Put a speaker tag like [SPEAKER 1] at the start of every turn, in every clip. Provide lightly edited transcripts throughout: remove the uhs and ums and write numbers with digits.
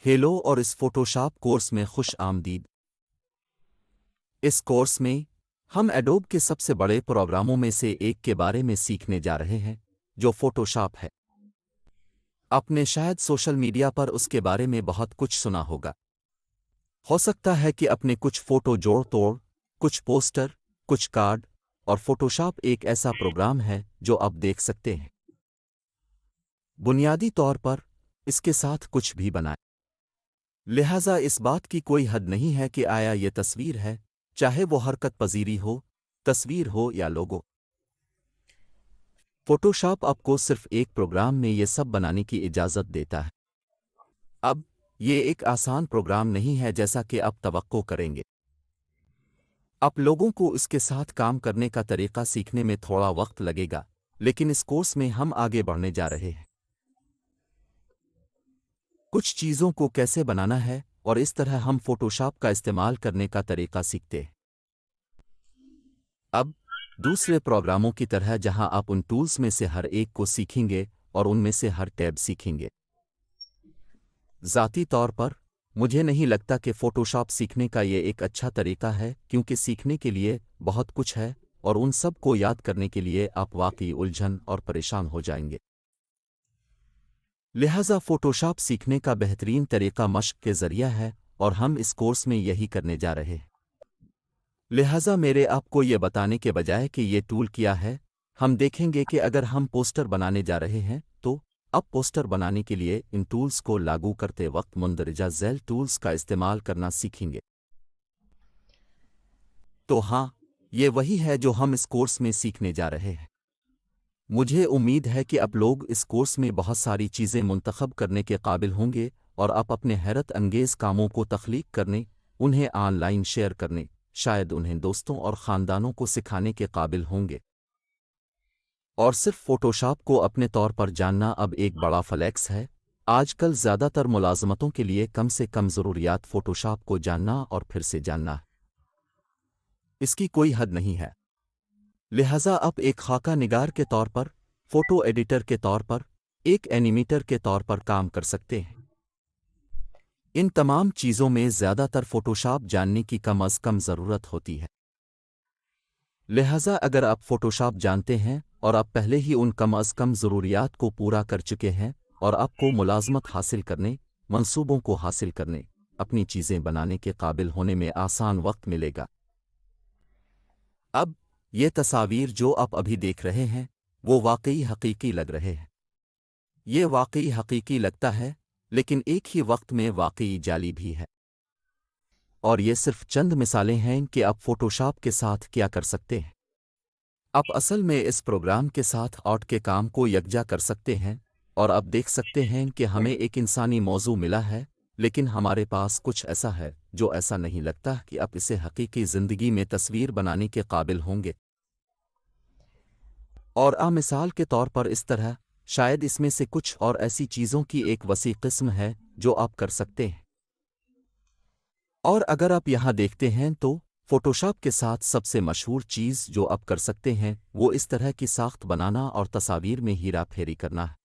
[SPEAKER 1] Hello और इस Photoshop course में खुश आमदीद। इस कोर्स में हम एडोब के सबसे बड़े प्रोग्रामों में से एक के बारे में सीखने जा रहे हैं जो फोटोशॉप है। आपने शायद सोशल मीडिया पर उसके बारे में बहुत कुछ सुना होगा। हो सकता है कि अपने कुछ फोटो जोड़ तोड़, कुछ पोस्टर, कुछ कार्ड, और फोटोशॉप एक ऐसा प्रोग्राम है जो आप देख सकते हैं। बुनियादी तौर पर इसके साथ कुछ भी बनाए, लिहाजा इस बात की कोई हद नहीं है कि आया ये तस्वीर है, चाहे वो हरकत पजीरी हो, तस्वीर हो या लोगो। फोटोशॉप आपको सिर्फ एक प्रोग्राम में ये सब बनाने की इजाज़त देता है। अब ये एक आसान प्रोग्राम नहीं है जैसा कि आप तवक्को करेंगे। आप लोगों को इसके साथ काम करने का तरीका सीखने में थोड़ा वक्त लगेगा, लेकिन इस कोर्स में हम आगे बढ़ने जा रहे हैं। कुछ चीज़ों को कैसे बनाना है और इस तरह हम फोटोशॉप का इस्तेमाल करने का तरीका सीखते हैं। अब दूसरे प्रोग्रामों की तरह जहां आप उन टूल्स में से हर एक को सीखेंगे और उनमें से हर टैब सीखेंगे। ज़ाती तौर पर मुझे नहीं लगता कि फोटोशॉप सीखने का ये एक अच्छा तरीका है, क्योंकि सीखने के लिए बहुत कुछ है और उन सब को याद करने के लिए आप वाकई उलझन और परेशान हो जाएंगे। लिहाजा फोटोशॉप सीखने का बेहतरीन तरीका मश्क के ज़रिया है और हम इस कोर्स में यही करने जा रहे हैं। लिहाजा मेरे आपको ये बताने के बजाय कि ये टूल क्या है, हम देखेंगे कि अगर हम पोस्टर बनाने जा रहे हैं तो अब पोस्टर बनाने के लिए इन टूल्स को लागू करते वक्त मुंदरजा झैल टूल्स का इस्तेमाल करना सीखेंगे। तो हाँ, ये वही है जो हम इस कोर्स में सीखने जा रहे हैं। मुझे उम्मीद है कि आप लोग इस कोर्स में बहुत सारी चीज़ें मुंतखब करने के काबिल होंगे और आप अपने हैरत अंगेज़ कामों को तख्लीक करने, उन्हें ऑनलाइन शेयर करने, शायद उन्हें दोस्तों और ख़ानदानों को सिखाने के काबिल होंगे। और सिर्फ फोटोशॉप को अपने तौर पर जानना अब एक बड़ा फ्लेक्स है। आजकल ज़्यादातर मुलाजमतों के लिए कम से कम ज़रूरियात फोटोशॉप को जानना और फिर से जानना है। इसकी कोई हद नहीं है। लिहाजा आप एक खाका निगार के तौर पर, फोटो एडिटर के तौर पर, एक एनिमेटर के तौर पर काम कर सकते हैं। इन तमाम चीज़ों में ज़्यादातर फोटोशॉप जानने की कम अज़ कम ज़रूरत होती है। लिहाजा अगर आप फोटोशॉप जानते हैं और आप पहले ही उन कम अज़ कम ज़रूरियात को पूरा कर चुके हैं और आपको मुलाजमत हासिल करने, मंसूबों को हासिल करने, अपनी चीज़ें बनाने के काबिल होने में आसान वक्त मिलेगा। अब ये तस्वीर जो आप अभी देख रहे हैं वो वाकई हकीकी लग रहे हैं। ये वाकई हकीकी लगता है, लेकिन एक ही वक्त में वाकई जाली भी है। और ये सिर्फ चंद मिसालें हैं कि आप फोटोशॉप के साथ क्या कर सकते हैं। आप असल में इस प्रोग्राम के साथ आर्ट के काम को यकजा कर सकते हैं और आप देख सकते हैं कि हमें एक इंसानी मौजू मिला है, लेकिन हमारे पास कुछ ऐसा है जो ऐसा नहीं लगता कि आप इसे हकीकी ज़िंदगी में तस्वीर बनाने के काबिल होंगे। और मिसाल के तौर पर इस तरह, शायद इसमें से कुछ और ऐसी चीज़ों की एक वसी किस्म है जो आप कर सकते हैं। और अगर आप यहाँ देखते हैं तो फोटोशॉप के साथ सबसे मशहूर चीज़ जो आप कर सकते हैं वो इस तरह की साख्त बनाना और तस्वीर में हीरा फेरी करना है।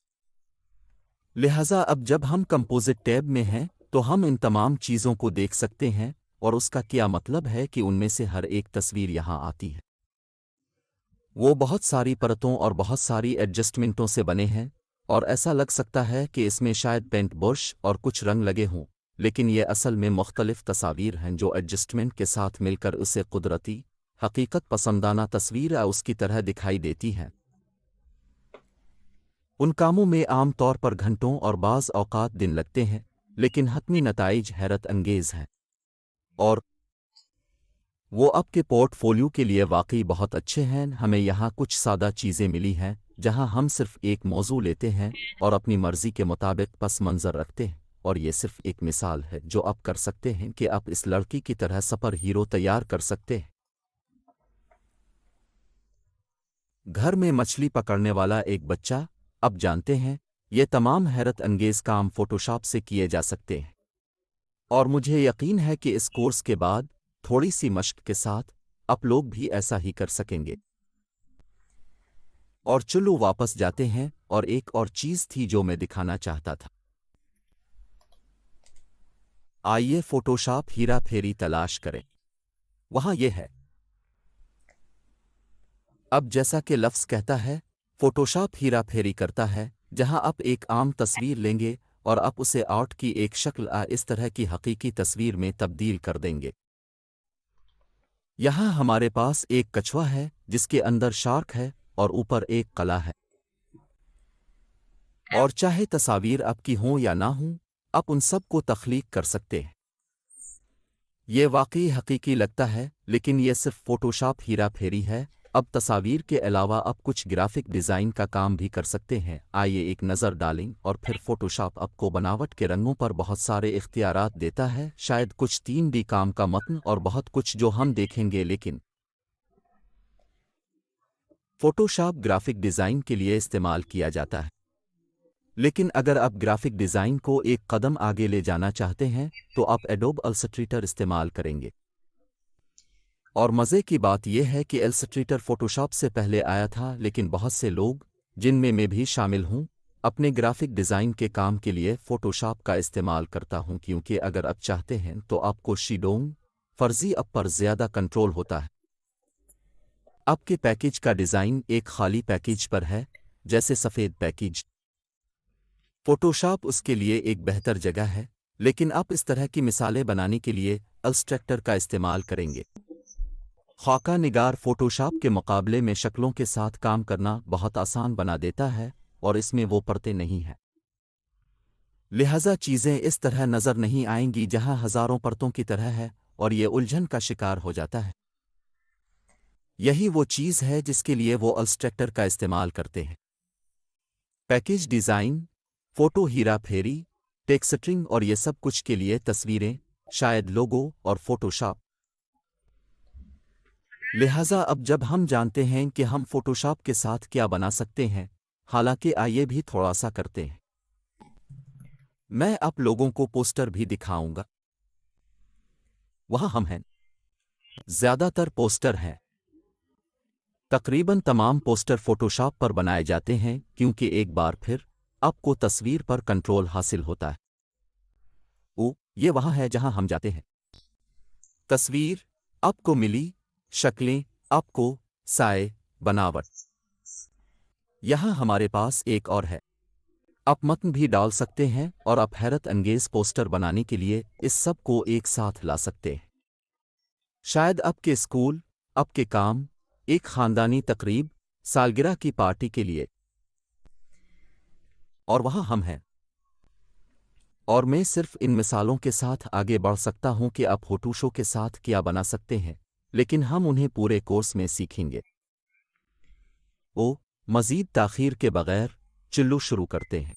[SPEAKER 1] लिहाजा अब जब हम कंपोजिट टैब में हैं तो हम इन तमाम चीज़ों को देख सकते हैं और उसका क्या मतलब है कि उनमें से हर एक तस्वीर यहाँ आती है। वो बहुत सारी परतों और बहुत सारी एडजस्टमेंटों से बने हैं और ऐसा लग सकता है कि इसमें शायद पेंट ब्रश और कुछ रंग लगे हों, लेकिन ये असल में मुख्तलिफ तस्वीर हैं जो एडजस्टमेंट के साथ मिलकर उसे कुदरती, हकीकत पसंदाना तस्वीर या उसकी तरह दिखाई देती हैं। उन कामों में आम तौर पर घंटों और बाज़ औक़ात दिन लगते हैं, लेकिन हतमी नताइज हैरत अंगेज़ हैं और वो आपके पोर्टफोलियो के लिए वाकई बहुत अच्छे हैं। हमें यहाँ कुछ सादा चीज़ें मिली हैं जहाँ हम सिर्फ एक मौजू लेते हैं और अपनी मर्ज़ी के मुताबिक पस मंज़र रखते हैं, और ये सिर्फ एक मिसाल है जो आप कर सकते हैं कि आप इस लड़की की तरह सुपर हीरो तैयार कर सकते हैं। घर में मछली पकड़ने वाला एक बच्चा। अब जानते हैं, ये तमाम हैरत अंगेज़ काम फोटोशॉप से किए जा सकते हैं और मुझे यकीन है कि इस कोर्स के बाद थोड़ी सी मश्क के साथ आप लोग भी ऐसा ही कर सकेंगे। और चलो वापस जाते हैं, और एक और चीज़ थी जो मैं दिखाना चाहता था। آئیے فوٹوشاپ ہیرا پھیری تلاش کریں۔ وہاں یہ ہے۔ اب جیسا کہ لفظ کہتا ہے، فوٹوشاپ ہیرا پھیری کرتا ہے، جہاں آپ ایک عام تصویر لیں گے اور آپ اسے آرٹ کی ایک شکل اس طرح کی حقیقی تصویر میں تبدیل کر دیں گے۔ یہاں ہمارے پاس ایک کچھوا ہے جس کے اندر شارک ہے اور اوپر ایک قلعہ ہے، اور چاہے تصاویر آپ کی ہوں یا نہ ہوں، آپ ان سب کو تخلیق کر سکتے ہیں۔ یہ واقعی حقیقی لگتا ہے، لیکن یہ صرف فوٹوشاپ ہیرا پھیری ہے۔ اب تصاویر کے علاوہ آپ کچھ گرافک ڈیزائن کا کام بھی کر سکتے ہیں۔ آئیے ایک نظر ڈالیں، اور پھر فوٹوشاپ آپ کو بناوٹ کے رنگوں پر بہت سارے اختیارات دیتا ہے، شاید کچھ 3D کام کا متن اور بہت کچھ جو ہم دیکھیں گے۔ لیکن فوٹوشاپ گرافک ڈیزائن کے لیے استعمال کیا جاتا ہے، لیکن اگر آپ گرافک ڈیزائن کو ایک قدم آگے لے جانا چاہتے ہیں تو آپ ایڈوب السٹریٹر استعمال کریں گے۔ اور مزے کی بات یہ ہے کہ السٹریٹر فوٹوشاپ سے پہلے آیا تھا، لیکن بہت سے لوگ، جن میں بھی شامل ہوں، اپنے گرافک ڈیزائن کے کام کے لیے فوٹوشاپ کا استعمال کرتا ہوں، کیونکہ اگر آپ چاہتے ہیں تو آپ کو شیڈونگ فرضی اپ پر زیادہ کنٹرول ہوتا ہے۔ آپ کے پیکیج کا ڈیزائن ایک خالی پیکیج پر ہے، جیسے سفید پیکیج۔ فوٹوشاپ اس کے لیے ایک بہتر جگہ ہے، لیکن آپ اس طرح کی مثالیں بنانے کے لیے السٹریٹر کا استعمال کریں گے۔ خاکہ نگار فوٹوشاپ کے مقابلے میں شکلوں کے ساتھ کام کرنا بہت آسان بنا دیتا ہے، اور اس میں وہ پرتیں نہیں ہیں۔ لہذا چیزیں اس طرح نظر نہیں آئیں گی جہاں ہزاروں پرتوں کی طرح ہے، اور یہ الجھن کا شکار ہو جاتا ہے۔ یہی وہ چیز ہے جس کے لیے وہ السٹریٹر کا استعمال کرتے ہیں۔ پیکیج ڈیزائن، فوٹو ہیرا پھیری، ٹیکسٹرنگ اور یہ سب کچھ کے لیے تصویریں، شاید لوگو اور فوٹوشاپ۔ لہٰذا اب جب ہم جانتے ہیں کہ ہم فوٹوشاپ کے ساتھ کیا بنا سکتے ہیں، حالانکہ آئیے بھی تھوڑا سا کرتے ہیں۔ میں آپ لوگوں کو پوسٹر بھی دکھاؤں گا۔ وہاں ہم ہیں۔ زیادہ تر پوسٹر ہیں۔ تقریباً تمام پوسٹر فوٹوشاپ پر بنائے جاتے ہیں، کیونکہ ایک بار پھر آپ کو تصویر پر کنٹرول حاصل ہوتا ہے۔ یہ وہاں ہے جہاں ہم جاتے ہیں۔ تصویر آپ کو ملی، شکلیں آپ کو، سائے، بناوٹ۔ یہاں ہمارے پاس ایک اور ہے۔ آپ متن بھی ڈال سکتے ہیں، اور آپ حیرت انگیز پوسٹر بنانے کے لیے اس سب کو ایک ساتھ لا سکتے ہیں۔ شاید آپ کے اسکول، آپ کے کام، ایک خاندانی تقریب، سالگرہ کی پارٹی کے لیے۔ اور وہاں ہم ہیں۔ اور میں صرف ان مثالوں کے ساتھ آگے بڑھ سکتا ہوں کہ آپ فوٹوشو کے ساتھ کیا بنا سکتے ہیں، لیکن ہم انہیں پورے کورس میں سیکھیں گے۔ مزید تاخیر کے بغیر چلو شروع کرتے ہیں۔